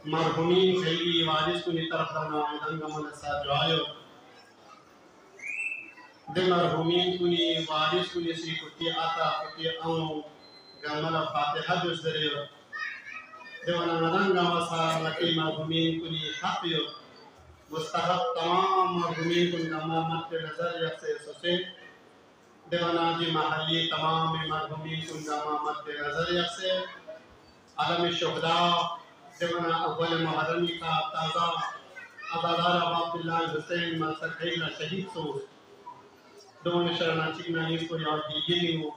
मरहुमीन खैरी वारिस कुनी तरफ दाना आमदन गमन सा जायो de मरहुमीन कुनी वारिस कुनी सी कुती आता कुती अनु गमन फातिहा जुज़रियो de wana आमदन गमन सा लकी मरहुमीन कुनी हापियो मुस्तहब तमाम मरहुमीन कुनी गमन मत नजर यसे सोचे de wana जी महल्ली तमाम मरहुमीन कुनी गमन मत नजर यसे आलम शुहदा de wana अव्वल मुहर्रम का ताज़ा अज़ादार अब्दुल्लाह हुसैन मसखैला शहीद सो दोनों शरणार्थी में इसको याद कीजिए वो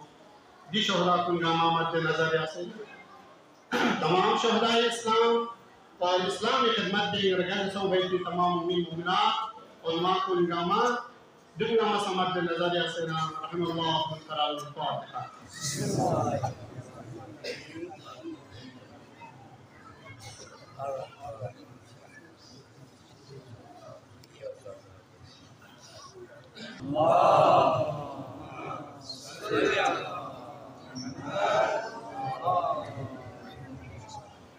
दी शोहदा कुन गामामत नजर यासे तमाम शोहदा इस्लाम और इस्लाम की खिदमत दे रगल सो बैठी तमाम मुमिन मुमिनात और मां कुन गामा दुनिया में समझ नजर यासे ना रहमतुल्लाह कराल फातिहा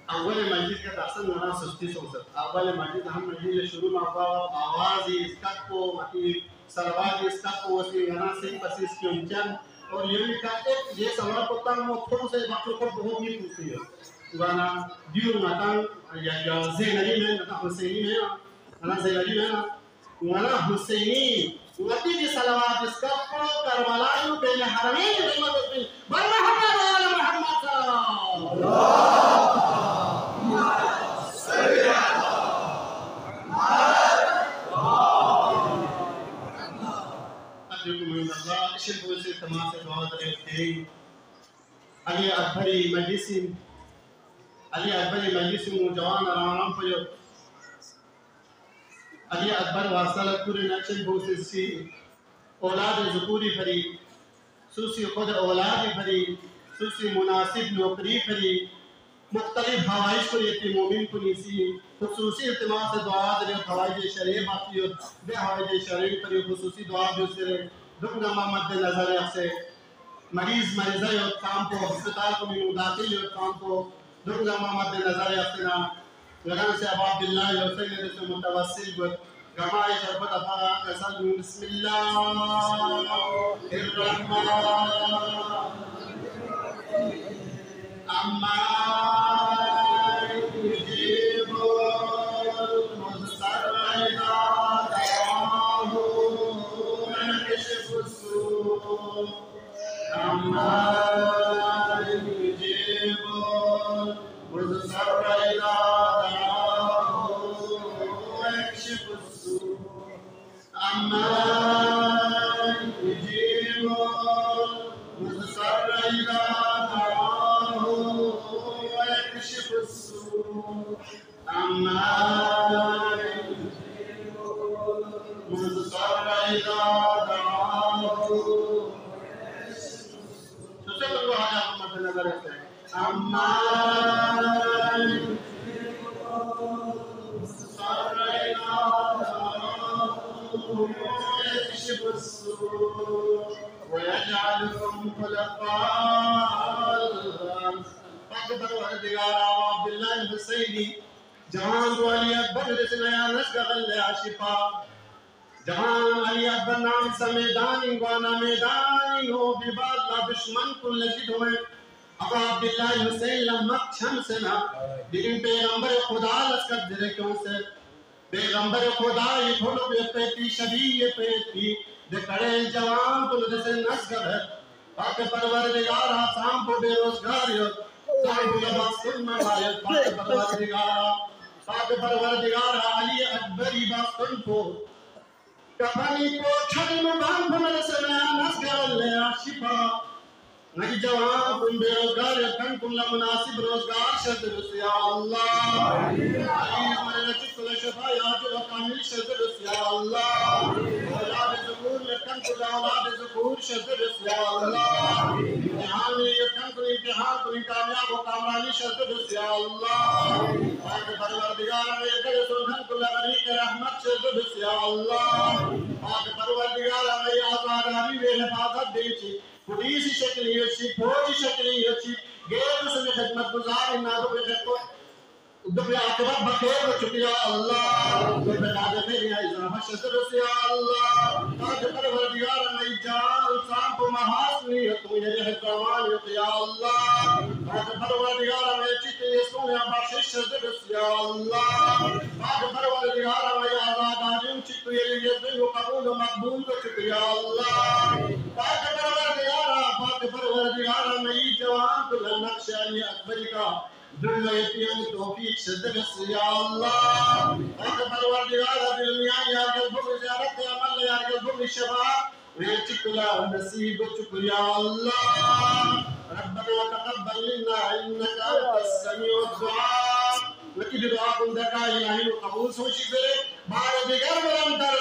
अव्वल मस्जिद का दासन होना सुस्ती सोचत अव्वल मस्जिद हम मस्जिद शुरू में आवाज इसका को मती सरवाज इसका को वसी गना से पसीस के उनचन और ये भी का एक ये सवाल को तंग मो थोड़ा से बातों को बहुत ही पूछती है गाना दियो नातां या ज़ैनली में नातां हुसैनी में ना ज़ैनली में ना हुसैनी वती की सलावत इसका को करबला बेन हरमैन रहमतुल्लाह बरहमत वाला मोहम्मद अल्लाह Ali Akbari Majlisin Ali Akbari Majlisin जवान आराम पयो Ali Akbar वासला पूरे नक्शे बोसे सी औलाद ज़ुकूरी भरी सुसी खुद औलाद भरी सुसी मुनासिब नौकरी भरी मुख्तलिफ हवाइश को ये मोमिन को नीसी खुसूसी इत्तिमा से दुआ दे हवाइज शरीय बाकी और बे हवाइज शरीय पर खुसूसी दुआ जो से दुखना मद्दे नजर से मरीज मरीज़ा और काम को अस्पताल को भी दाखिल और काम को दुखना मद्दे नजर से ना लगान से अबाब बिल्लाह हुसैन से मुतवस्सिल व गमाई शरबत अफा ऐसा बिस्मिल्लाह अम्मा ويجعلكم خلفاء الأرض فقد عبد الله الحسيني جهان علي अकबर रचनाया नस्गल आशिफा जहान अली अकबर नाम से मैदान इंगवाना मैदान हो विवाद ला दुश्मन कुल लजिद हुए अब अब्दुल्लाह हुसैन लमक छम से ना लेकिन पैगंबर खुदा लस्कर दिले क्यों से पैगंबर खुदा ये थोड़ो पे पी शबी ये पे पी दे कड़े जवान कुल जैसे नस्गल है पाक परवरदिगार आसाम को बेरोजगार यो साहिब लबास सुन्ना वाले पाक परवरदिगार अली अकबरी बास्तन को कफनी को छड़ी में बांध मेरे से नया नस्गल ले आशिफा नहीं जवान तुम बेरोजगार कन तुम ला मुनासिब रोजगार शर्त या अल्लाह अली हमारे चित्त शफा या जो कामिल शर्त या अल्लाह औलाद ज़कूर लकन तुम औलाद ज़कूर शर्त या अल्लाह जहां में ये कन तुम इम्तिहान तुम कामयाब हो कामरानी शर्त या अल्लाह पाक परवरदिगार ने करे सुल्तान कुल गनी के रहमत शर्त या अल्लाह पाक परवरदिगार ने आज़ादी वे हिफाजत देची पुलिस शक्ल योची फौजी शक्ल योची गैर से खिदमत गुजार नादो पे को दुनिया आखिरत बखेर हो चुकी है अल्लाह तो बता दे मेरी इजाफा शतर से अल्लाह ताज परवरदिगार नहीं जान सांप महासनी तू ये रहमान या अल्लाह ताज परवरदिगार में चिते सोने बख्शिश शतर से अल्लाह ताज परवरदिगार में आजाद चिते ये दिन कबूल मकबूल हो चुकी है अल्लाह ताज परवरदिगार में जवान को नक्शा अकबर का दुल्हन तौफीक सदर से या अल्लाह ताज परवरदिगार दुनिया या गल्बो ज़ियारत अमल या गल्बो शफा वेचिकुला नसीब चुकिया अल्लाह रब्बना तक़ब्बल मिन्ना इन्नका अंतस समीउद दुआ वकी दुआ कुंदा का इलाही कबूल सोची दे बार दिगर बलम तर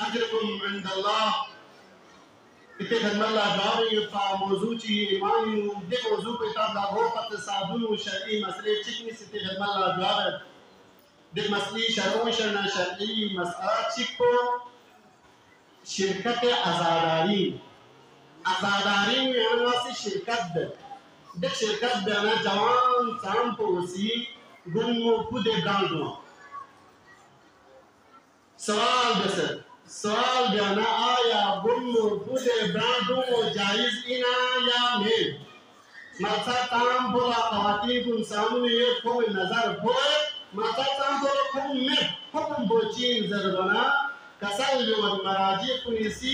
अजरकुम इंदल्लाह इते धर्मल्ला दावी पा मौजू ची ईमानी दे मौजू पे ता गो पत साबुन शरई मसले चिकनी सिते धर्मल्ला दावे दे मसली शरो शरना शरई मसला चिको शिरकत आजादारी में अनवासी शिरकत दे शिरकत बना जवान साम पोसी गुन्मो पुदे डांडो सवाल बयाना आया गुन्मो पुदे डांडो जायज इना या में मसा ताम बोला खवातीन कुन सामने ये कोई नजर होए मसा ताम बोला कुन में हुक्म बोचीन जरबना कसल जो मराजी पुलिसी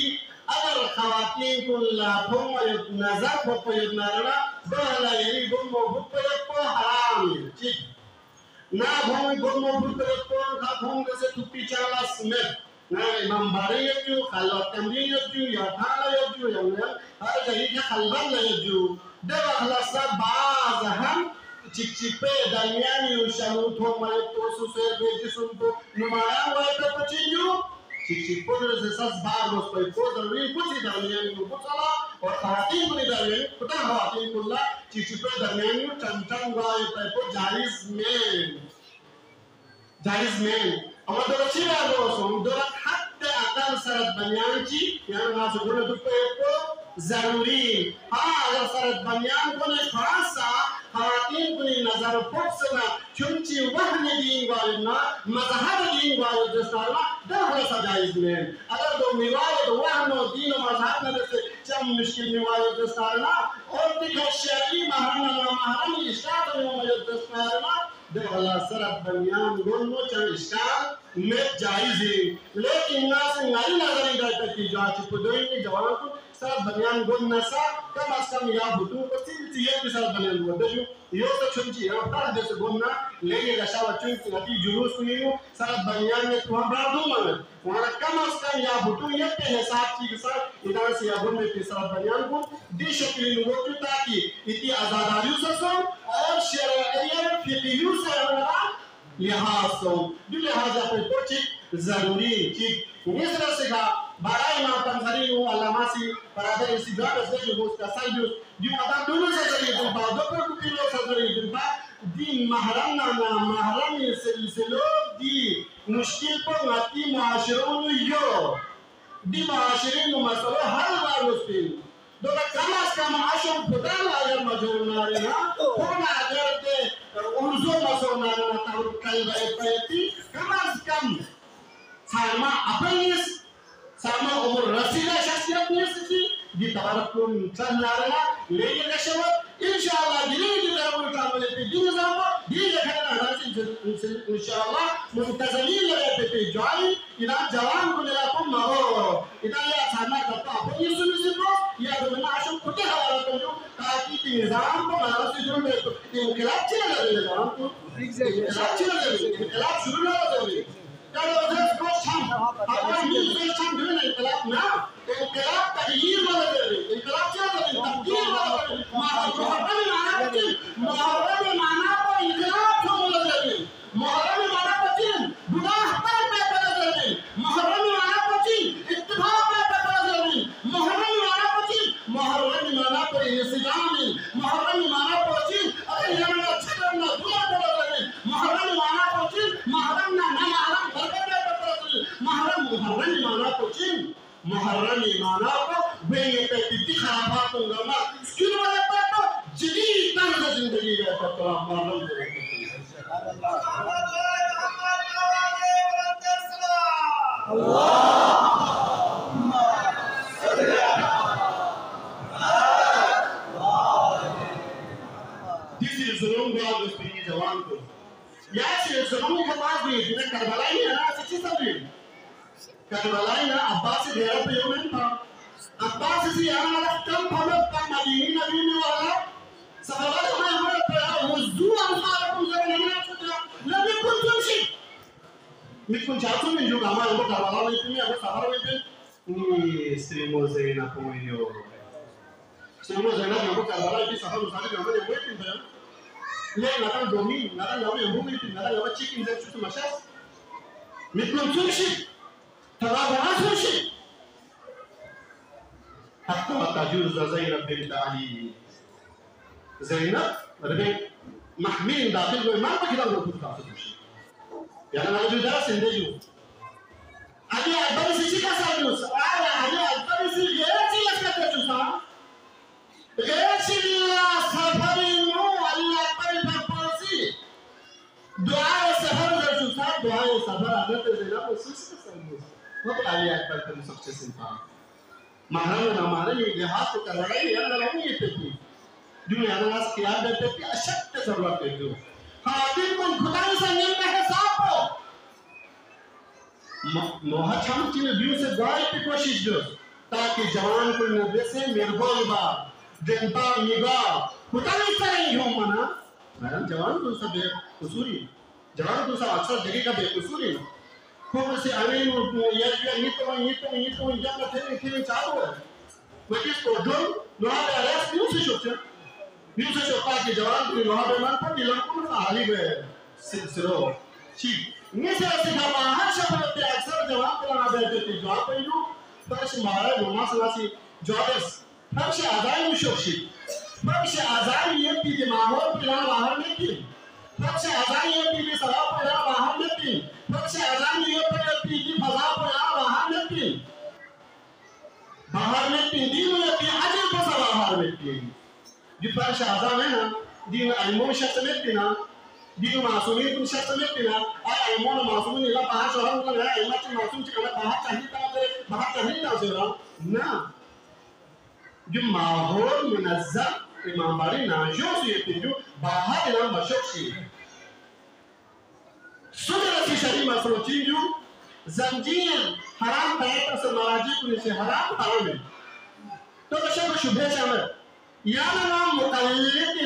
अगर खवातीन कुन लाभों में नजर को प्रयोग नारना बहला यही गुन्मो प्रयोग को हराम है ठीक ना भूमि गुन्मो प्रयोग को ना भूमि से तुपी चाला स्मेट ना इमाम बारी यज्जु खालत तमरी यज्जु या थाला यज्जु या हर जगह के खलबन यज्जु देवा खलासा बाज हम चिकचिपे दरमियानी उशालू थो मरे तो सुसे बेजी सुनको नुमाया हुआ तो पचिन्यू चिकचिपो से सस बार उस पर को दरमियानी कुछ ही दरमियानी को चला और खवातीन को दरमियानी पता खवातीन को ला चिकचिपे दरमियानी चंचन गाय पर को जायज में और दोषीला दोषों दोरा हत्ते अकल सरत बनियांची यानी ना सुगुण दुप्पे को जरूरी हाँ अगर सरत बनियान को ने खासा खवातीन को ने नजर फोक्सना चुंची वहने दीन वालना मजहब दीन वाले दस्तारना दहला सजाइज में अगर दो मिवाले दो वहनो दीन मजहब में से चम मुश्किल मिवाले दस्तारना और दिखा शरीय महरम इस्लाम में दस्तारना दहला सरत बनियान दोनों चम इस्लाम में जायज है लेकिन ना से नारी नजर इंदा की जांच को दोई जवान को सर बनियान गोन नसा कम अज कम या बुतू को सिंची ये सर बनियान गो दजु यो तो छुंची या पर दे से गोना लेगे गशावा चुंची नती जुलूस कुनियो सर बनियान में तो बादू मन वहां कम अज कम या बुतू ये पे हिसाब की सर इधर से या गोन में सर बनियान को दी शक्ल लो तो ताकि इतनी आजादारियों से सो और शरईयत फिqhiyyu से लिहाज सो लिहाजा पे कोचिक जरूरी ठीक निसर से का बाराई मा तंजरी नु अल्लामासी बराबर इसी जगह से जो उसका साइड जो आता दोनों से जरिए तो बादो पर किलो से जरिए तो दी महरम ना महरम से लोग दी मुश्किल पर नाती माशरों यो दी माशरे नु मसला हर बार मुश्किल दो कम आशो खुदान अगर मजूर ना रे ना होना अगर के उर्जो मसो ना ना ताऊ कल बैठी कम sama apnis sama umur rasila shakhsiyat nisiti di tabarakun sanarana lege gashawat insyaallah diri di darul kamale pe din zamba di lekhana nasi insyaallah muntazilin le pe join ila jawan ko le ko maho ida ya sama kata apni sunisiko ya do na ashu kutte hawala ko taaki nizam ko nasi jo me inqilab chila le jawan ko inqilab shuru na ho kalau ada kosong, apa ini kosong dulu inqilab na, inqilab tahyir वाला दे, inqilab क्या दे, तब्दील वाला दे, मुहर्रम माना को inqilab क्यों वाला दे, मुहर्रम माना को चीन, गुनाह पर पे वाला दे, मुहर्रम माना को चीन, इत्तिफाक पे محرم إيمانه بين اتخاذات الغمة سكين ولا بابا جديد نرجع زندگی رہتا تو محرم This is the wrong God was being the one to. Yes, it's the wrong God was being the Karbalai and that's it. Karbalai na Abbas is there for you and Abbas is the other come from Madini wala. Sahabat was do and let me put some shit. Mikun Chatham in Jugama and Karbalai with me about Sahara with it. Streamosena Poyo. Streamosena Karbalai is a house waiting there. Let nada domi, nada yawe yamumi, nada yawe chicken that shoot machas. Mikun sushi, Tarawa sushi. Hatta tajuz Zainab bint Ali. Zainab, Rebbe Mahmin dakhil हुए मां पर किधर रोक था sushi. यार ना जो जरा सिंधे जो. आगे अकबर से चिका सालूस. आगे अकबर से ये चीज़ करते चुसा. ये चीज़ सफरी नो अल्लाह दुआ सफर कर चुका दुआ सफर आगे तो देना वो सुस्त समझो वो तो आलिया अकबर का सबसे सिंपल महाराज ने हमारे लिए जिहाद तो कर रहा है यार नहीं ये थी दुनिया में आज क्या देते कि अशक्त जरूरत है जो हाँ दिन को खुदा से मिलता है सापो मोहच्छम की व्यू से गाय की कोशिश जो ताकि जवान को नब्बे से मेरबोल बा जनता निगाह खुदा इस तरह ही हो मना मैडम जवान तो सब बेकसूरी जवान तो सब अक्सर जगह का बेकसूरी खूब से अमीन ये तो जब थे चालू है मैं इसको जो लोहा पे अरेस्ट न्यूज़ से शोका कि जवान को लोहा पे मान पर दिलों को ना हाली में सिरो ठीक ये से ऐसे का हर शब्द पे अक्सर जवान को ना बैठते थे जवान पे यूँ फर्श मारा लोमा सलासी जॉबस फर्श आज़ाद में शोकी फर्श आज़ाद ये पीछे माहौल पे ना बाहर में की फर्श आज़ाद ये पीछे सलाब पे ना बाहर में की फर्श आज़ाद ये पीछे फजा पे ना बाहर में की दिन में की अजल को सब बाहर में की जो फर्श आज़ाद है ना दिन अल्मोन शख्स में की ना दिन मासूमी कुछ शख्स में की ना अल्मोन मासूमी निला बाहर शहर को ना इल्मा ची मासूम ची कना बाहर चाहिए ना उसे ना जो माहौल मुनज़्ज़म ईमानदारी नाजूस ये थी जो बाहर ना मशक्क़ी सुनने की शरीर मसरूची जो ज़ंजीर हराम पैर से मराजी कुने से हराम हराम है तो बच्चों को शुभे चामर याना नाम मुकल्लिद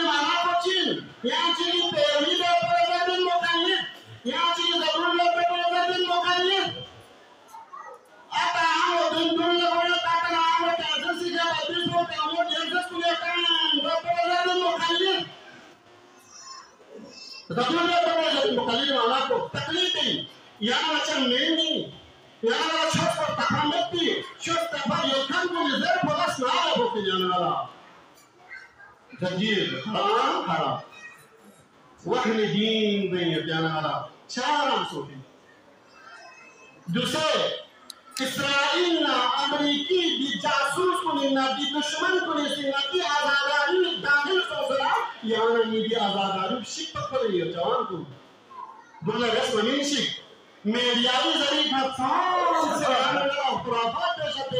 माना कोचिन यहाँ चीज़ पेरी दे पर मुकल्लिद यहाँ चीज़ ज़रूर ले पर मुकल्लिद आता हम दुनिया में ताकना हम कैसे सीखे बातें को काम जैसे सुने काम पर मुकल्लिद Tetapi apa yang mukallid malah ko taklidi yang macam ini yang macam shot takameti shot tabah yokan ko lezer polas nala boke janala janjir haram wahni din benya janala charam sohi दूसरे Israel ना अमेरिकी दी जासूस को ना दी दुश्मन को ने सिंगा की आज़ादारी दाखिल सोचला यहाँ नहीं दी आज़ादारी शिक पकड़ रही है जवान को बोला रस मनीन शिक मेरियाली जरी का फांस से आने खुराफात पेश आते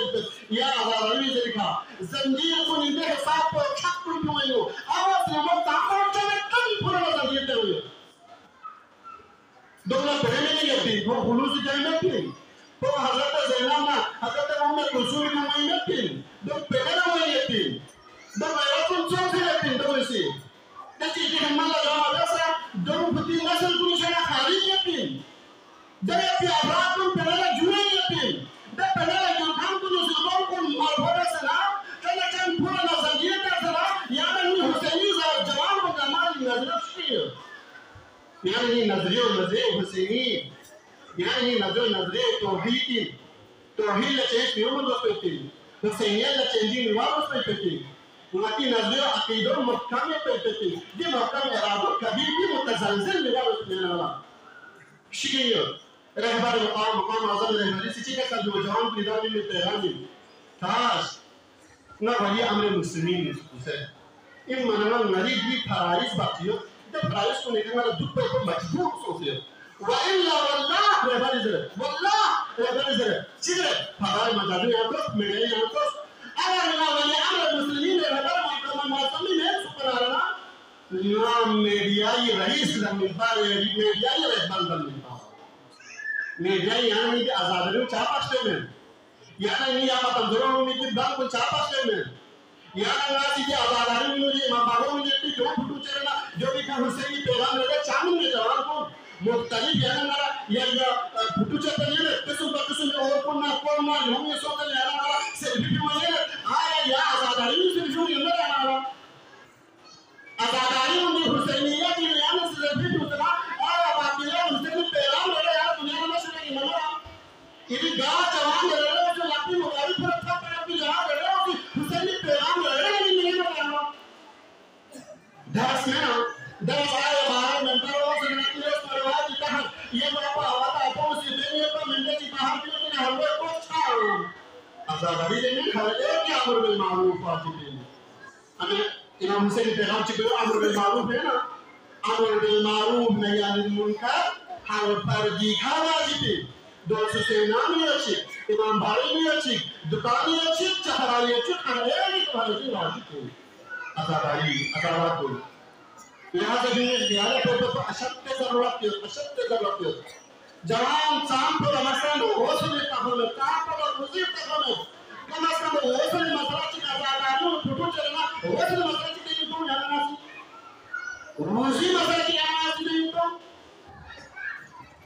या आज़ादारी जरी का ज़ंजीर को निंदे हिसाब पर छक कुल क्यों हो आवाज़ ने वो ताक़त चले कल पूरा ज़ंजीर ते हुए दोनों पढ़ने नहीं आती वो खुलूस जाने नहीं तो हज़रत ज़ैनब ना हज़रत उम्मे कुलसूम की वही में थी दो पहले वही थी दो मैराथन चौक से थी दो ऐसी देखिए कि हम लोग जहाँ वैसा दो बुद्धि नस्ल पुरुष ना खाली नहीं थी दो प्यारात को पहले जुड़े नहीं थी दो पहले जो काम को मुसलमान को मारवाड़ा से ना चले चंद पूरा नज़रिया का सरा यहाँ नहीं हुसैनी जवान को जमाल नज़र की يعني نظريه حسيني يعني نظريه توحيدي توحيد لا تشي في يوم الوقتي حسينيه لا تشي الوقت وقتي ولكن نظريه عقيده محكمه وقتي دي محكمه اراده كبير دي متزلزل لوقت من الله شيء रहबर मकाम आज़म रहबरी सिची का कल जवान की निदान में तेहरान में ताश ना वही अमर मुस्लिमीन उसे इन मनना नरी भी फराइज बातियों जब फराइज को निकलना तो दुख पर मजबूर सोचिए वाइल्ला वल्लाह रहबरी जरे वल्लाह रहबरी जरे चिरे फराइज मजाजी यहाँ तो मेरे यहाँ तो अगर ना वही अमर मुस्लिमीन रहबर मकाम आज़म में सुपनारना ना मीडिया ये रईस लम्बा मीडिया ये रहबर लम्बा मीडिया यहाँ नहीं आज़ादी में चाप आस्ते में यहाँ नहीं आप तंदुरों में नहीं बात को चाप आस्ते में यहाँ ना सीधे आज़ादी में नहीं मामलों में नहीं जो फुटू चलना जो भी का हुसैन की पैगाम लगा चांद में जवान को मुख्तलिफ यहाँ ना या फुटू चलते हैं किस्म और कौन ना हम ये सोचते हैं ना सेल्फी भी मजे आया या आज़ादी में सिर्फ जो ये ना ना आज़ादी में हुसैनिया की यहाँ से सेल्फी भी उतना और बाकी लोग हुसैन की पैगाम लगा यार दुनिया में सुने की मना इधर गाँव जवान लड़ रहे हो जो लापी मोबाइल पर अच्छा पैर भी जहाँ लड़ रहे हो कि हुसैन की पैगाम लड़ रहे हैं नहीं बताना दस में ना दस आए बाहर मेंबरों से निकले परिवार की तरह ये बाबा हवाला आपको उसी देने पर मिलने की बाहर भी लेकिन हम लोग को अच्छा आज़ादी देने खड़े क्या अमर बिल मारूफ पार्टी देने हमें इमाम हुसैन की पैगाम चिपके अमर बिल मारूफ है ना अमर बिल मारूफ नहीं अनिल मुनकर हर पर दिखा वाजिब दोस्त से नाम नहीं अच्छी इमाम बारी नहीं अच्छी दुकान नहीं अच्छी चहराली अच्छी खाने नहीं तुम्हारे से वाजिब आज़ादी को यहाँ से भी बिहार को अशक्त ज़रूरत है जवान शाम को मसलन हौसले तहम काम पर रुज़ी तहम कम से कम हौसले मसला की आज़ादी में फुटू चलना हौसले मसला की नहीं तो जाना रुज़ी मसला की आवाज़ नहीं तो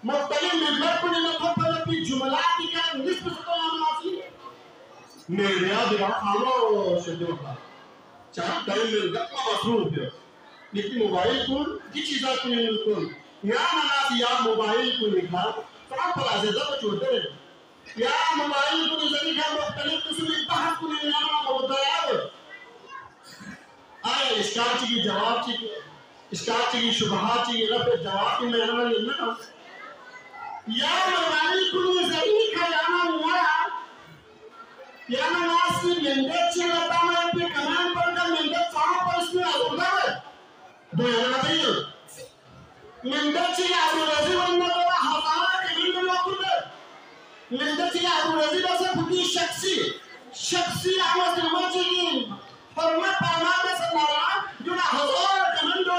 मुख्तलिफ मेंबर को नहीं तो पर अपनी जुमलात की क्या निस्ब से तो आवाज़ मेरे याद है आलो शेड्यूल का चार टाइम में गप्पा मसरूफ है लेकिन मोबाइल को किस चीज़ को नहीं मिलता यहाँ ना या मोबाइल को निकाल काम पर आज़ाद तो छोड़ते हैं या मोबाइल को नहीं निकाल मुख्तलिफ किस्म की बात को नहीं लाना होता है आए इसका चीज़ जवाब चीज़ इसका चीज़ शुभात चीज़ रफ़ जवाब की मेहनत नहीं ना या मोबाइल को नहीं निकाल लाना हुआ या ना सी मेंटेन चीज़ बताना है कि कमांड पर का मेंटेन काम पर इसमें आज़ाद है दोनों नहीं मंडची आबुरजी बनना तो हज़ार कहीं तो लोग हैं मंडची आबुरजी बस खुदी शख्सी आवाज़ निर्माची फरमा फरमा में सनारा जो ना हज़ार कहीं तो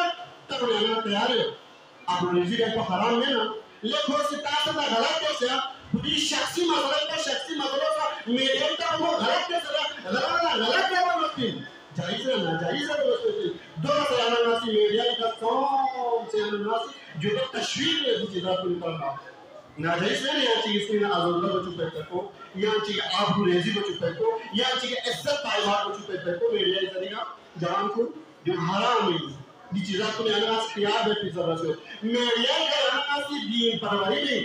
तब लेना तैयार है आबुरजी का तो हराम है ना लेकिन सितारे का गलत कैसे खुदी शख्सी मसले का मेरे तक वो गलत कैसे गलत क्या बोलती जायज़ है ना जायज़ है दोस्तों दोनों से अनानासी मीडिया का कौन से अनानासी जो तो तशवीर में भी चीज़ आपको निकलना ना जायज़ है यहाँ चीज़ इसमें आज़ाद को चुपे तको यहाँ चीज़ आबू रेज़ी को चुपे को यहाँ चीज़ इज्जत पाइबार को चुपे तको मीडिया इस तरीका जान को जो हराम है ये चीज़ आपको ने अनानास किया है पिज़्ज़ा से मीडिया का अनानासी दीन परवारी नहीं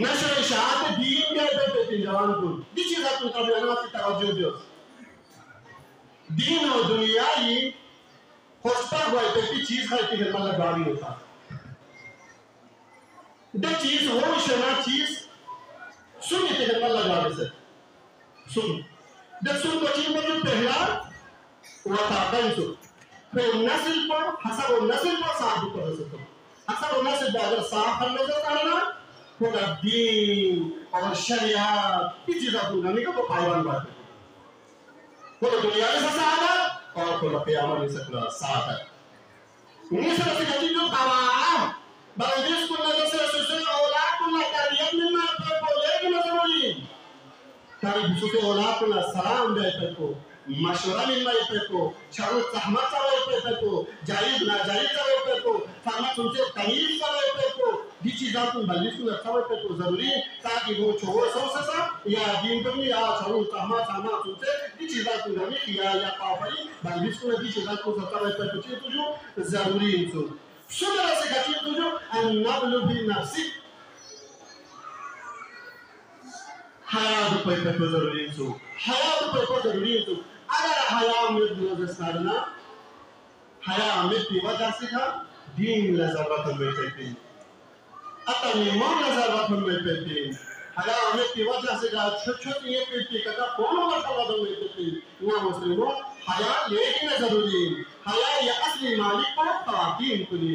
नशर शाहत दीन के पे जान को ये चीज़ आपको कभी अनानासी तवज्जो दो दीन और दुनिया ये होस्टा हुआ है कि चीज है कि मतलब गाड़ी होता दे चीज हो शना चीज सुन ये कि मतलब गाड़ी से सुन दे सुन को चीज में जो पहला वो था कंसु फिर नस्ल पर हसब नस्ल पर साथ कर सकते हसब नस्ल अगर साफ कर ले ना होगा दीन और शरीयत की चीज आपको नहीं को पाइबान बात है वो दुनिया में ससादत और को क़यामत में सकला सादत मिस्र से कभी जो तमाम बारिश को नजर से औलाद को ना तरबियत में ना बोले कि नजरोली तारी बिसुते औलाद को ना सलाम दे को मशवरा मिलना पे को चारों सहमत चावे पे को जायज ना जायज चावे पे को सहमत उनसे तमीज चावे पे को ये चीज़ां को बल्लिस को चावे पे को जरूरी ताकि वो छोड़ सो या दीन पर या चारों सहमत उनसे ये चीज़ां को नहीं किया या पापड़ी बल्लिस को ये चीज़ां को चावे पे को चीज़ जो जरूरी है सुन से गति तो जो अन्नबलु भी नफ्सी हया पे को जरूरी है हया पे को जरूरी है अगर हया में गुज़रना हया में वजह से था दीन ला ज़रूरत में कहते हैं atani mona zarba में पेटी हला हमें की वजह से जा छोट-छोट ये पेटी का कौन मसला दो में पेटी ना मुस्लिमों हया लेकिन जरूरी हया या असली मालिक को ताकीन कुली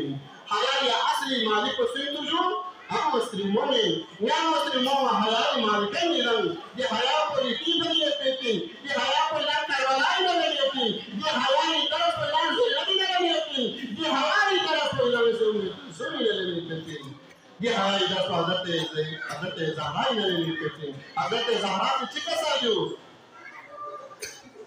हया या असली मालिक को सुन तुझो हम मुस्लिमों ने या मुस्लिमों हया मालिक नहीं लग ये हया को रीति बनी पेटी ये हया को लाग करवालाई न लेती ये हया की तरफ को लाग से लगी न लेती ये हया की तरफ को लाग से सुन ले लेती ये हमारी दस हज़रत ज़हरा ही नहीं कहते हज़रत ज़हरा की चिकित्सा जो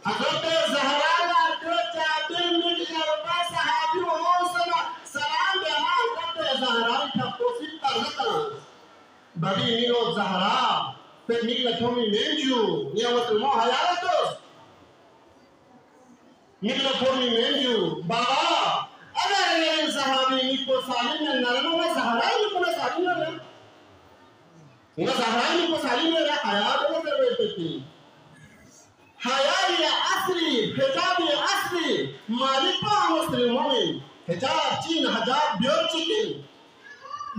हज़रत ज़हरा का जो चादर मिल जाता सहाबी हो सलाम देना हज़रत ज़हरा का कोशिश करता बड़ी नीलो ज़हरा पे निकला थोड़ी मेंजू ये मतलब मोहयातो निकला थोड़ी मेंजू बाबा अगर ये सहाबी निको सालिम में नरमो में सहारा ही निको सालिम में रहा उन्हें सहारा ही निको सालिम में रहा हयात वो कर रहे थे हयात ये असली हिजाब ये असली मालिका मुस्लिमों में हिजाब चीन हिजाब ब्योर चिकिन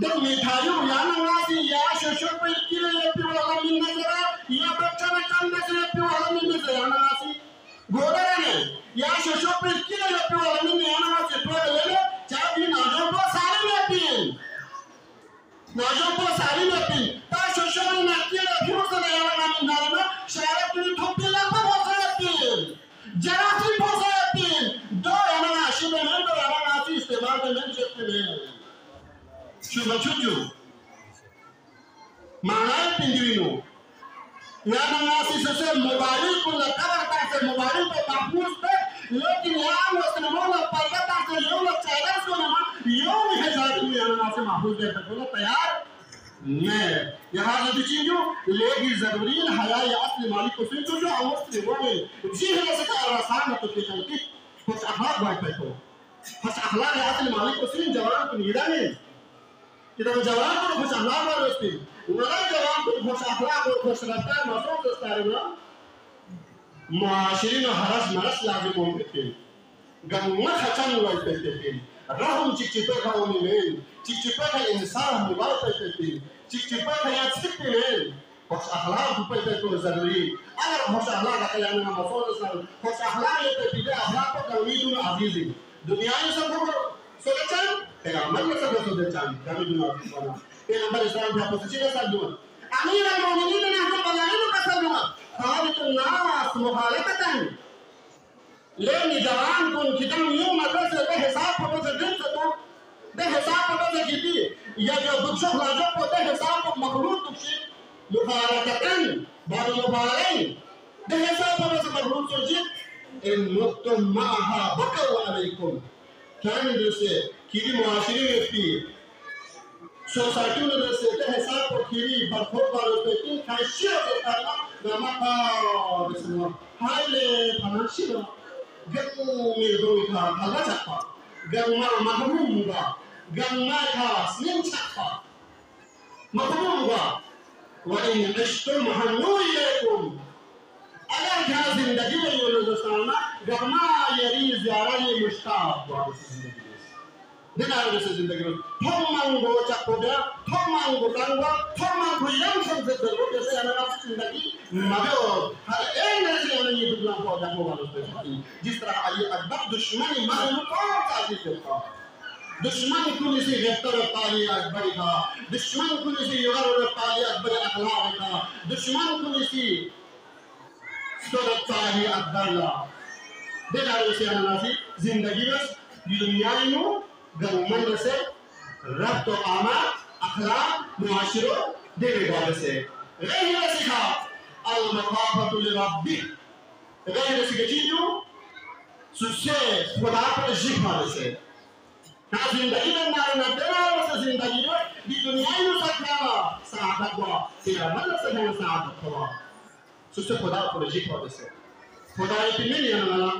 दो मिठाइयों याना वासी या शोशो पर किले ये पिवाला मिलने जरा या बच्चा में कंधे से पिवाला मिलने जरा याना वासी गोदरा ने या शोशो पर किले ये पिवाला मिलने याना वासी चाबी नाजों को सारी में पी ता शोशो में नाकिया क्यों से नया नाम नाम शायद तू ठोके लगा बहुत सारी जरा सी बहुत सारी दो याना आशी में दो याना आशी इस्तेमाल में नहीं सकते हैं शुभ चुजू माना पिंजरीनो याना आशी से मोबाइल को लगातार से मोबाइल को महफूज पे लेकिन यहाँ मुस्लिमों ने पर्वत से यूं लोग चाइना से ना यूं है जाती है यहाँ से महफूज है तो बोलो तैयार नहीं यहाँ जो चीज़ जो लेगी ज़रूरी है या असली मालिक को सुन जो हम मुस्लिमों में जी है से का आसान तो क्या करती कुछ अखलाक बात है तो कुछ अखलाक है असली मालिक को सुन जवान को निरा नहीं किधर जवान को कुछ अखलाक वाले उसकी वरना जवान को कुछ अखलाक और कुछ रफ्तार मासूम दोस्त है ना मुआशिरीन हरस मरस लाजिम होते गम्मा खचन वाइते रहम चिकचिपे का उन्हें चिकचिपे का इंसान मुबाल करते चिकचिपे का याद सिक्के में कुछ अखलाक ऊपर तो जरूरी अगर कुछ अखलाक का यानी हम मसौद सर कुछ अखलाक ये तो बिना अखलाक को कमीज़ में आजीज़ी दुनिया में सब को सोचन पैगंबर ने सब सोचन कभी दुनिया में बना पैगंबर इस्लाम का पोजीशन है सब दुआ अमीर al-मुमिनीन ने हमको बनाने को कसम दुआ खालिक नास मुखालफतन लेनी जवान को कितने यूं मदरसे पे हिसाब को से दिन से तो दे हिसाब को से किती या जो दुख लाजो को दे हिसाब को मखलूक तुझे मुखालफतन बाद मुबारन दे हिसाब को से मखलूक तुझे इन मुक्तम माहा बकल अलैकुम क्या से किरी मुआशिरी में थी सोसाइटी में जैसे दे हिसाब को किरी बरखोर वालों पे तीन खासियत होता है नमका बिस्मिल्लाह हाले फनाशिला गम्मा मेदोइका भला चक्का गम्मा महमूगा गम्मा का स्निम चक्का महमूगा वहीं इश्तुल महनूइलेकुम अगर क्या जिंदगी में ये लोग सामना गम्मा यरी ज़्यादा ये मुश्ताक वाली जिंदगी दिन आगे से जिंदगी में थोमांगो चक्कोड़ा थोमांगो लंगा थोमांगो यंग सब जरूर जैसे अनाथ जिंदगी मगर हर एक नज़र में ये दुनिया को जानो वालों पे जिस तरह ये अकबर दुश्मनी मारे मुकाम ताज़ी करता दुश्मन को इसे गिरफ्तार ताली अकबर का दुश्मन को इसे युगर ताली अकबर अखलाक का दुश्मन को इसे सुरत ताली अकबर ला दिन आगे से अनाथ जिंदगी में दुनिया में गवर्नमेंट से रब्त और आमार अखलाक मुआशिरों देने वाले से रही है सिखा अल-मखाफतु लिरब्बी रही है सिखा चीज़ों सुसे खुदा पर जिक्र से ना जिंदगी में ना तेरा वैसे जिंदगी में दी दुनिया में सकना साहब को तेरा मतलब से ना साहब को सुसे खुदा पर जिक्र से खुदा इतने नहीं आना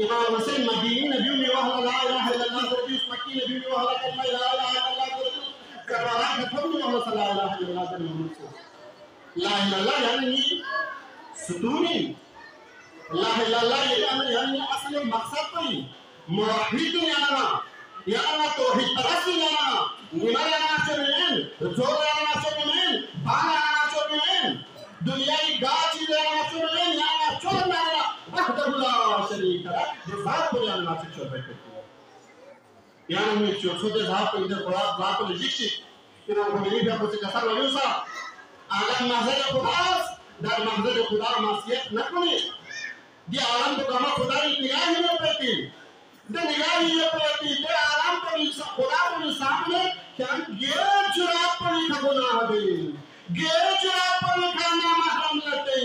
इमाम हुसैन मदीनी नबी ने वह ला इलाहा इल्लल्लाह करती उस मक्की नबी ने वह ला इलाहा इल्लल्लाह करती करवाना खत्म नहीं हो ला इलाहा इल्लल्लाह करती मोहम्मद ला इलाहा इल्लल्लाह यानी सुतूनी ला इलाहा इल्लल्लाह यानी असली मकसद कोई मुवाहिद याना तौहीद परस्ती याना Nimari anachomen, Zola anachomen, Bana anachomen, Dunia gaji anachomen, anachomen, Wahdullah Sharika, the Zapoli anachomen. Yana mecho, so the Zapoli, the Zapoli Jishi, you know, when you have to take a Salusa, Alan Mazada Kudas, that Mazada Kudas must yet Nakuni. The Alam to come up with that in the Ayah. The Nigahi प्रति ते आराम पर खुदा को सामने क्या गेर चुरा पर खबना है गेर चुरा पर खाना महरम लेते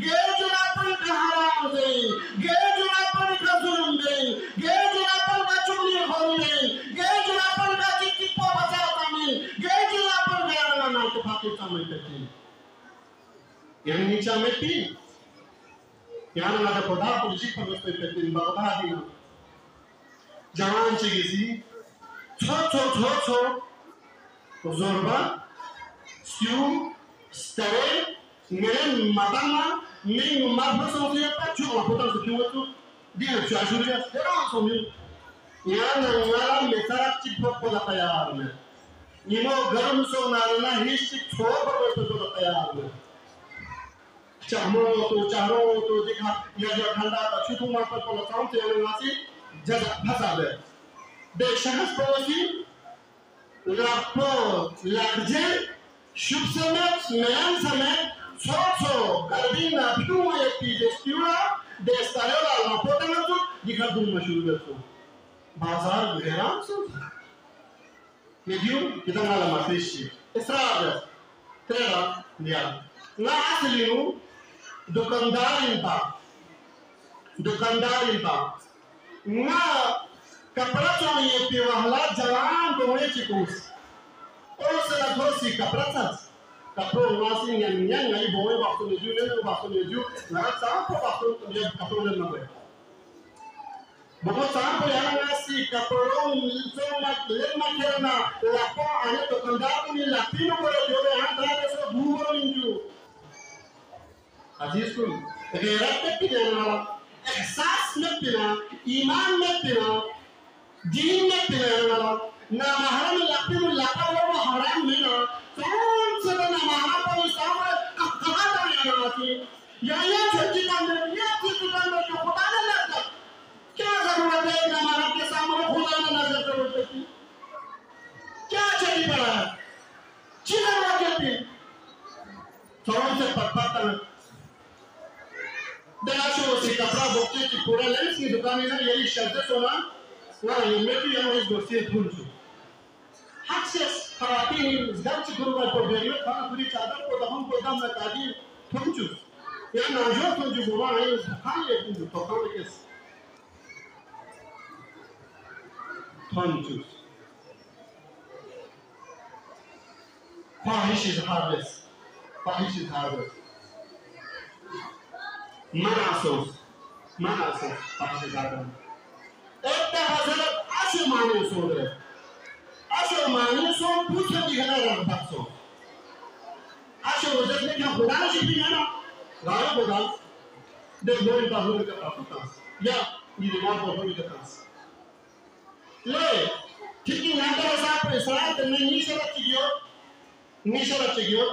गेर चुरा पर हराम दे गेर चुरा पर जुल्म दे गेर चुरा पर चुगली हो दे गेर चुरा पर चिट्ठी को बचाता में गेर चुरा पर गैर ना तो फाकी सामने करती यानी नीचा में थी यानी ना खुदा को जी पर करती बता दी Jangan cegisi, zorba, stew, stare, men madama, men marbaso dia pacu, apa tu tu dia cuaca dia sekarang somi. Yang nangala mesara cipok pada tayarnya. Nimo garam so nalana hisik choba pada tayarnya. Cahmo tu dikha, ya thanda pacu tu marbat pada tahun yang masih Jaga pasal deh syahas polisi lapor large shub semet meyan semet so gardina piuma yeti destiura destarola lapor dengan tu dikadum masyhur tu bazar geram tu medium kita ngalah masih Israel terang dia na asliu dukandarin pa na kapra choniye pe wahla jawan done chikus oro se la thosi kapra tas kapro wasi nyan ngai boy bakto neju na sa ko bakto ne kapro ne nabe bahwa sa ko yana nasi kapro so mat lemma kerna la ko ane to kandar ni la pino ko jobe han dra so bhumro ninju aziz ko gairat ke na एहसास में पिना ईमान में पिना दीन में पिना ना महरम लपी में लपा वो हराम में ना कौन से ना महरम पर इस्लाम कहाँ डालने आती या छोटी कांडे या छोटी कांडे जो खुदा ने लगता क्या जरूरत है ना महरम के सामने खुदा ने नजर जरूरत है क्या चली पड़ा है चिल्ला वाक़ई भी कौन से पत्ता Dasho si kapra bokte ki pura lens ki दुकान है ना यही शब्द सोना ना ये में भी हम इस दोस्ती पूछो Access खराबी ज़्यादा चिकन का प्रॉब्लम है खाना पूरी चादर को दम को दम में ताकि पूछो या नाजो पूछो बुरा है खाने ले पूछो तो खाने के पूछो Fahish is harvest Manasos, Pashagadam. Etta Hazard, Ashimani Sodre. Ashimani so put the Hana Paso. Asho was just making a Buddha Shipina, Raya Buddha, the Lord of the Paputas. Yeah, you do not go to the class. Lay, kicking Nanda's up is right and then Nisha Chigio,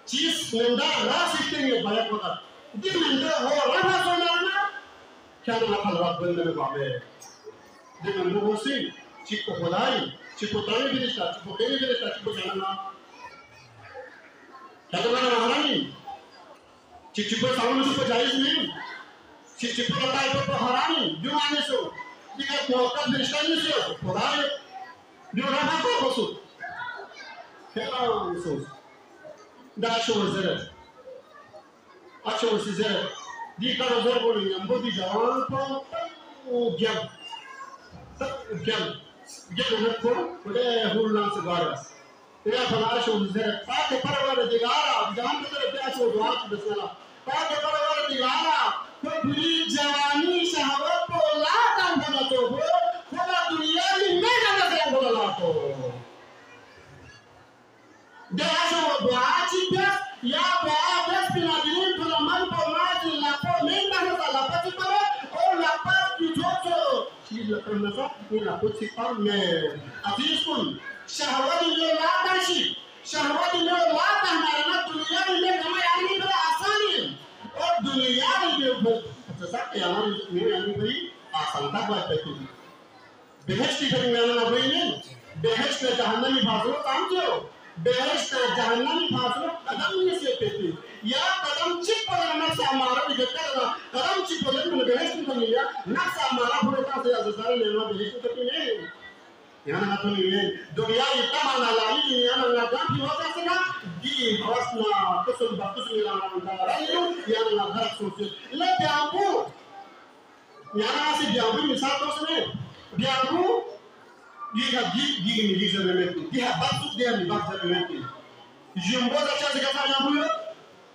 Cheese, Nanda, last 16 years by a product. Dimanda ho rana sonana kya na khalwa bande me babe dimanda ho si chikko holai chikko tani birista chikko keni birista chikko janana kya na harami chikko saunu chikko jaiz nahi chikko latai to harami jumane so dika mauka birista ni so holai jo rana ko kosu kya so da show zero Acho size di karo zorbo ni ambo di jawan ko gem ne ko ode hullan se garas ila fala acho size pa ke parwar digara jawan ko te acho duat bismillah pa ke parwar digara ko buri jawani shahawat ko la tan bana to ko la dunya ni mega na se bola to de acho duat pe ya ba despina din man por más la comenda no la participa o la participa si la promesa y la participa me así es con शहवत में लाताशी शहवत में लाता हमारा ना दुनिया में हमें आने पर आसानी और दुनिया में अच्छा यानी मेरे आने पर आसान तक बात करती है बेहश्त की करेंगे ना भाई ने बेहश्त जहन्नमी फासलों काम करो बेहश्त जहन्नमी फासलों कदम नहीं से पेटी या कदम चिप पर ना सामारा भी करता है कदम चिप पर लेकिन बेहश्त कर लिया ना सामारा पूरे का से अज़ार लेना बेहश्त करती नहीं यहाँ ना तो नहीं दुनिया इतना माना लाली कि यहाँ ना काम की वजह से ना दी हौसला कुछ बात मिला ना राइयो यहाँ ना घर सोचे ले ब्याहू यहाँ से ब्याहू मिसाल तो सुने ब्याहू ये ni giza memeki dia batu dia ni batu memeki jumbo za chazi kata jambuyo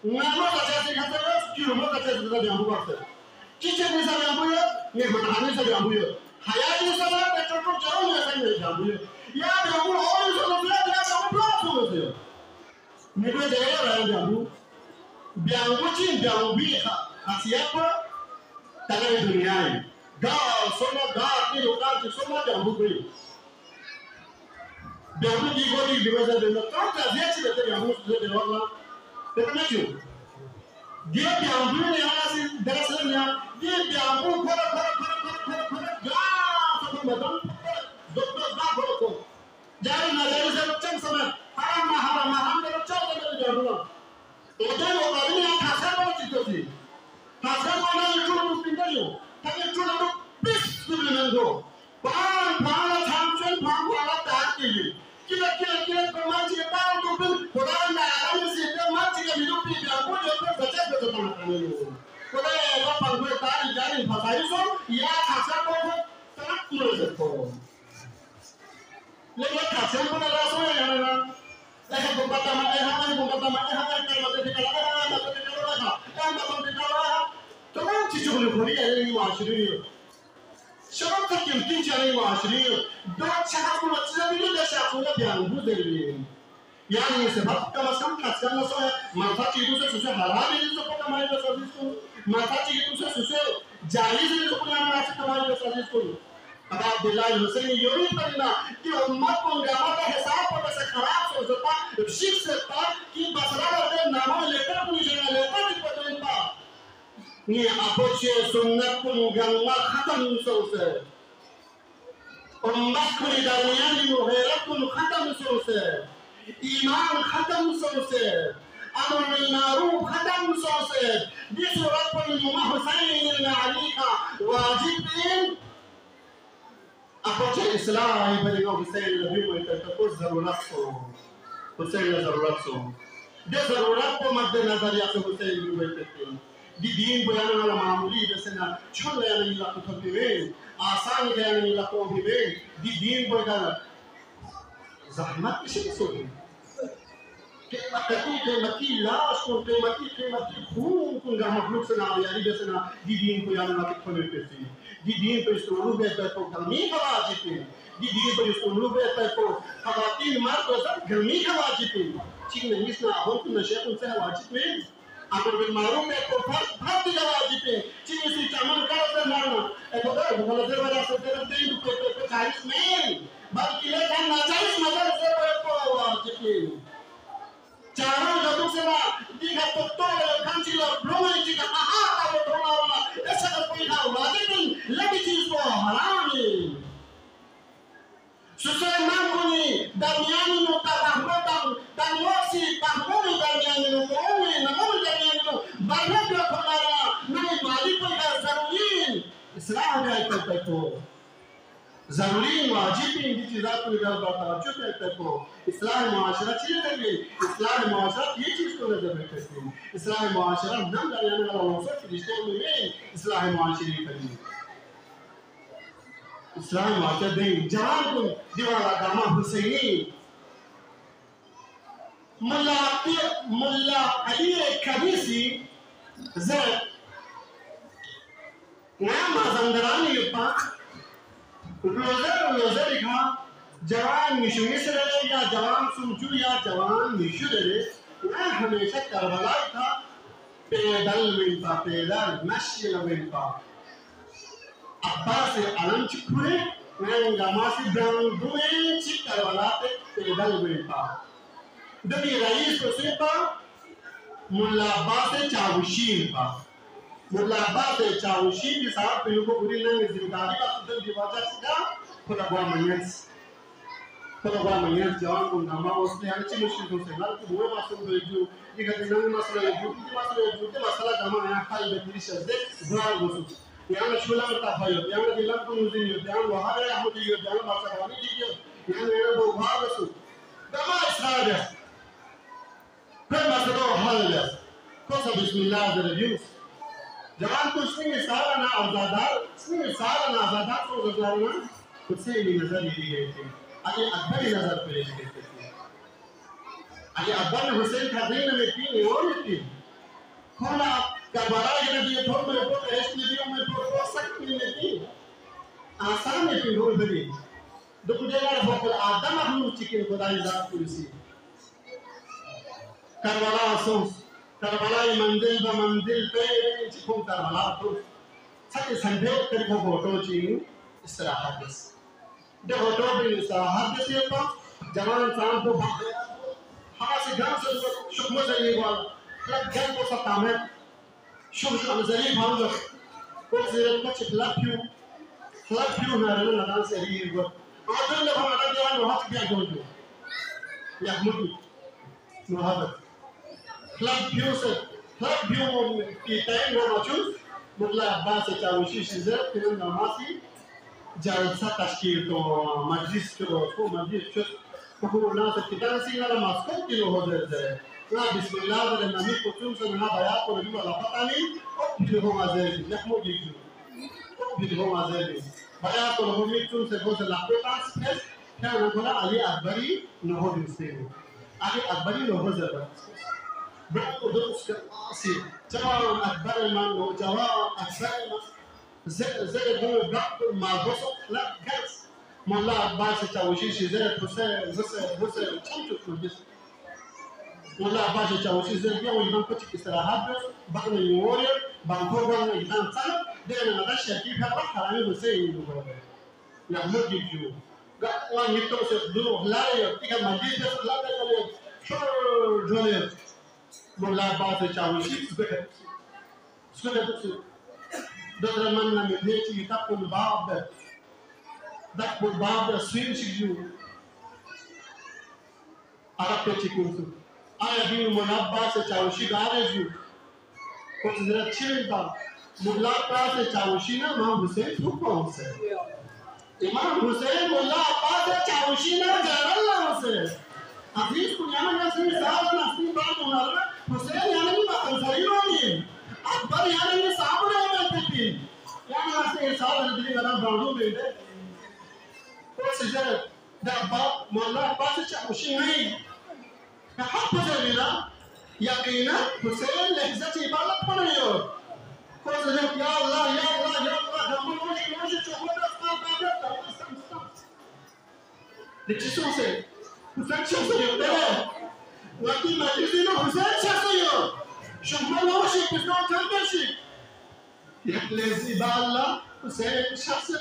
ngamo za chazi kata kiumo za chazi kata jambu batu kiche ni za jambuyo ni matahani za jambuyo hayati sana petrol jaro ni za jambuyo ya jambu ori za jambu ya jambu plato sio ni kwa jaya ra jambu jambu chin jambu bi asiapo tagare duniani ga soma ga ki lokal soma jambu bi Biamu di godi di bawah sana, kau tak lihat sih betul biamu sudah di bawah, betul macam. Dia biamu ni yang asal dasarnya, dia biamu kora, satu macam, doktor dah berlaku. Jadi saya macam sama, haram kalau cakap dengan biamu. Itu orang ini yang kasar banget itu sih. Kasar mana itu lu pintar yo, tapi itu lu bis sebenarnya. Pang champion tak kiri. Kila pemain kita tahu tu pun orang nak ada siapa macam kita hidup di dalam pun dia baca betul betul. Kalau apa panggung tadi jadi pasal itu, ya kasar pun sangat mudah tu. Lepas kasar pun ada semua yang mana. Lepas buka tamat, Tamam çiçeğini koruyor yani maaşını. Şabak takım tinçanı maaşını. Dört şahap kullanıcıları da şahapla bir anı değil. Yani sebab kamasam kaçkan nasıl manfaat itu sesuatu halal itu sesuatu kemarin besar itu. Manfaat itu sesuatu jahil itu punya manfaat kemarin besar itu. अगर बिलाल हुसैन योरी करना कि उम्मत को gamma का हिसाब पर से खराब सोचता शिक सकता कि बसरा करते नाम लेकर पुलिस ने लेकर दिखता ni apoche sunnat kun gamma khatam sose ummat kun daniani muhairat kun khatam sose iman khatam sose amr bil ma'ruf khatam sose di surat kun Imam Husain bin Ali ka wajibin apoche islam ibn Husain nabi mo ita ko zarurat so Husain la zarurat so de zarurat ko madde nazar ya Husain bin Husain di din boyana wala maamuli besena chola yana ila ko topiwe asan yana ila ko bibe di din boyana zahmat kishi sohi ke mati lash ko ke mati khun kun ga makhluk sana yani besena di din boyana na ko pesi di din pe istulu be ko kalmi ka wajib di din pe istulu be ko khawatin mar ko sab kalmi ka wajib ठीक नहीं इसना हो तो नशे उनसे वाजिब नहीं अगर bill मारूम में तो फर्क दिया वाजिब है चीज़ सी चामन का उसे मारना एक होता है भगवान से बड़ा से तेरे दिन को चाइस नहीं बल्कि ले जान ना चाइस मगर से को वाजिब है चारों जगह से ना दिखा तो कांचिलो ब्रोमाइटी का आहा का वो ढोना वाला ऐसा का कोई ना वाजिब नहीं लगी चीज़ को हराम है Sesuai mampu daniani no tabahmotam tanwasi bahmoni daniani no komi namomi daniani no bahmotam kamara nani malik ka zarurin islam hai to zarurin wajib indi चीज़ात को इधर तवज्जो करते को इस्लाम मुआशरा चीज़ है इस्लाम मुआशरा ये चीज़ को नजर रखते हैं इस्लाम मुआशरा नम दरियाने वाला वसत रिश्ते में इस्लाम मुआशरी करें इस्लाम वाक़े दे जान को दीवारा गामा हुसैनी मुल्ला अली कबीसी ज़े नाम ज़ंदरानी युपा रोज़र लिखा जवान मिशुरी से रहे या जवान सुमचू या जवान मिशुरे ना हमेशा करबला था पैदल मशीन मिलता अब्बास अलम Chipre Nanga masih dang duit cik karwalate pedal berita. Demi rais bersiapa? Mula base cawushi pa. Mula base cawushi di saat peluku budi nang zindagi ka sudah diwajah sudah pada gua manyas jawan pun nama usne hari cuma sih tu sengal tu dua masuk beju. Jika tinang masuk beju, itu masalah kama yang hal betiri sahaja benar gusu. Yang shulang tak payah, yang bilang pun muzin, yang wahar yang mudi, yang masa kami jiyo, yang era berubah gusu. Kama Israel, kan masa tu hal dia. Kau sebab Bismillah berjus. Jangan tu sini salah na azadar, tu azadar na, kucing ini nazar ini gitu. Ali Akbar nazar पे लेके थे Ali Akbar ने हुसैन खादीन में तीन और थी खोला Karbala के लिए थोड़ में तो रेस्ट में तो सकती नहीं थी आसान में थी रोल भरी दुखदेला भोकल आदम हम चिकन खुदाई जात पुलिसी करबला मंजिल पे चिकन करबला तो सच्चे संदेह करके फोटो चाहिए इस तरह हादिस जब फोटो भी हादिस ये तो जवान इंसान को हवा से गांव से शुक्र से ये वाला लग गया को सब काम है शुक्र नजरिए भाव को से कुछ फ्लैप क्यों ना रहने लगा से ये वो आदर ने हमारा जवान हाथ क्या जोड़ दो या मुट्ठी मोहब्बत फ्लैप क्यों की टाइम ना मचूस मतलब बात से चावशी से फिर नमाज़ी jalsa tashkil to majlis ko majlis ko na se kitan singa la maskot kilo hoder de na bismillah de nami ko tum se na baya ko ri la patani o bidho mazeli nakmo gitu o bidho mazeli baya ko ho mi tum se ko se la petas es kana gola ali akbari no ho dinse ali akbari no ho zaba bro do si jawab akbar man no jawab akbar man زي هو بقى مع بصق لا جالس ما لا باش تاوشي شي زي بس تشوف بس ولا باش تاوشي زي بيو يبان كتك استراحات بقى يوري بانكو بقى يبان صار ده انا ما داش كيف هذا حرامي بس يقولوا لا مو يجيو قال وان يتوسف دو لا يتيك ما جيت بس لا ده شو جولي ولا باش تاوشي سبه Dora manna me neti tapul bab swim shiju arab pe chikunsu aya bi munabba se chawshi gareju ko zira chilba mulla pa se chawshi na imam Hussein kौन से imam Hussein mulla pa se chawshi na jarallah se aziz kunyama na se saab na asli baat hona Hussein yani ni ansariyoni akbar yani ni saab يعني مثلا صار اللي انا بعمله ده بس جرب ده باب والله بس مش هي حق جميله يقينا حسين لحظتي بالك بنيو كوز يا الله ده مش تشوفوا ده لتشوفوا حسين شخصيه ده وقت ما يجينا حسين شخصيه شوف ما هو شيء بس ما كان شيء يحلزي بالله حسين شخص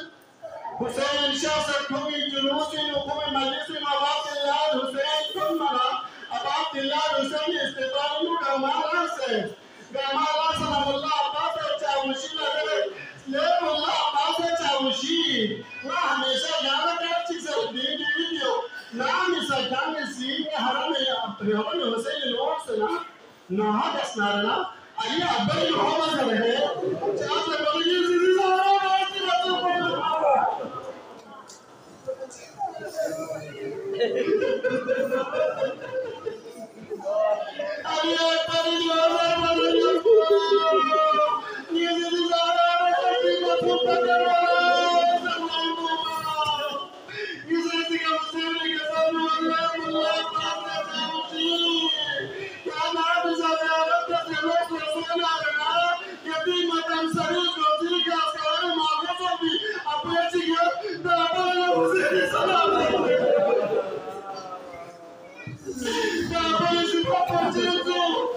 كوي جلوسين وكوي مجلسين أبعد الله حسين كمنا أبعد الله حسين استقبال كمال حسين كمال حسين الله أبعد تاوشي لا الله أبعد تاوشي لا هميشة جانا كاتي سردين فيديو لا هميشة جانا سين حرام يا حسين نورسنا نهاد اسنارنا Ali Akbar Muhammad रहे चार से बड़ी चीज़ सारा बात करते हैं Ali Akbar Muhammad ये चीज़ सारा बात करते हैं ये चीज़ का मतलब है कि सब लोग क्या नाम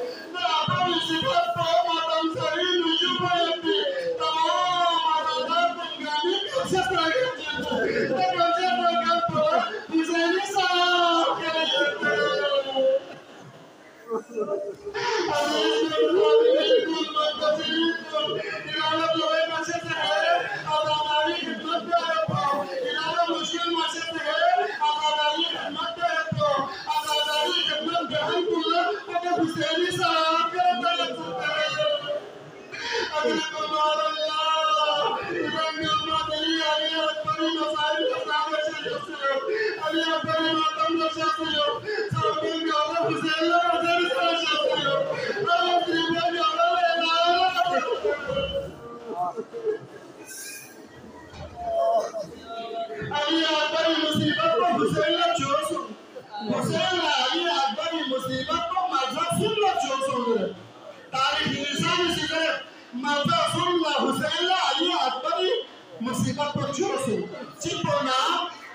Musibah perjuangan,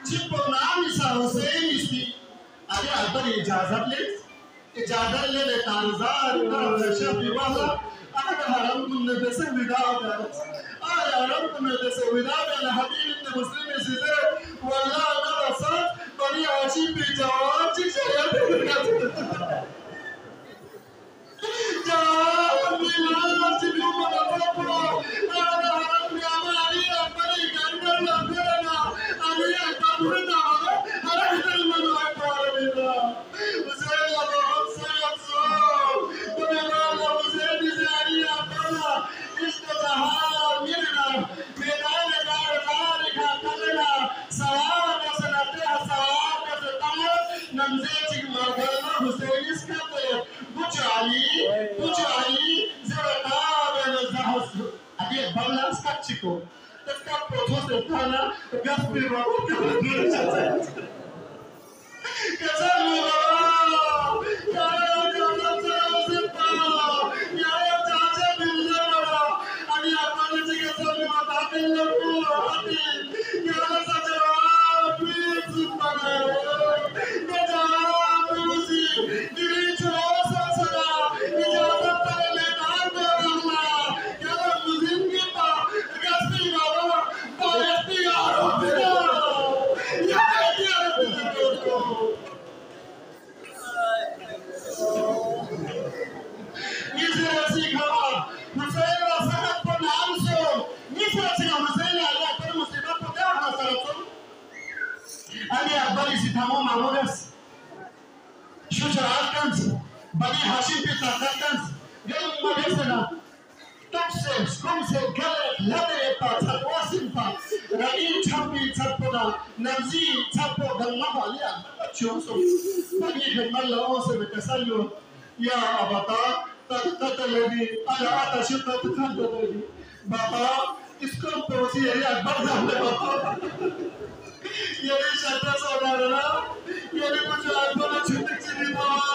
cipona misal Hussein isti, ada apa ijazat le tanzar, terasa biwala, ada haram punya desa without, haram punya desa without, ada hadis in Muslim is there, wallah ada rasa, beri ajib bijawab, cicaya berkata. Jangan bilang sebelum berapa, ada orang yang hari apa ni gandar lakukan, hari apa pun tak ada kita mana apa ada. Usaha lakukan sesuatu, kemudian usaha disari apa, istilah mirna, medan kerana sawah namzet cik margana Hussein iskate Bucali zerata benazahus adi balance kachiko teska protose thana gaspir babu kazamu Bani Hashim Peter Katkans, young Madesana, Toxins, Comsel, Gallet, Ladepa, Wasimpa, Rani Champi, Tapona, Namzi, Tapo, Galmahalia, Choso, Bani Gamala also with the Salu, Ya Abata, Tata Lady, Ayata Shuta, Tata Lady, Baba, is composed here at Baba. Yeri Shata Sonara, Yeri Pujana Chitima.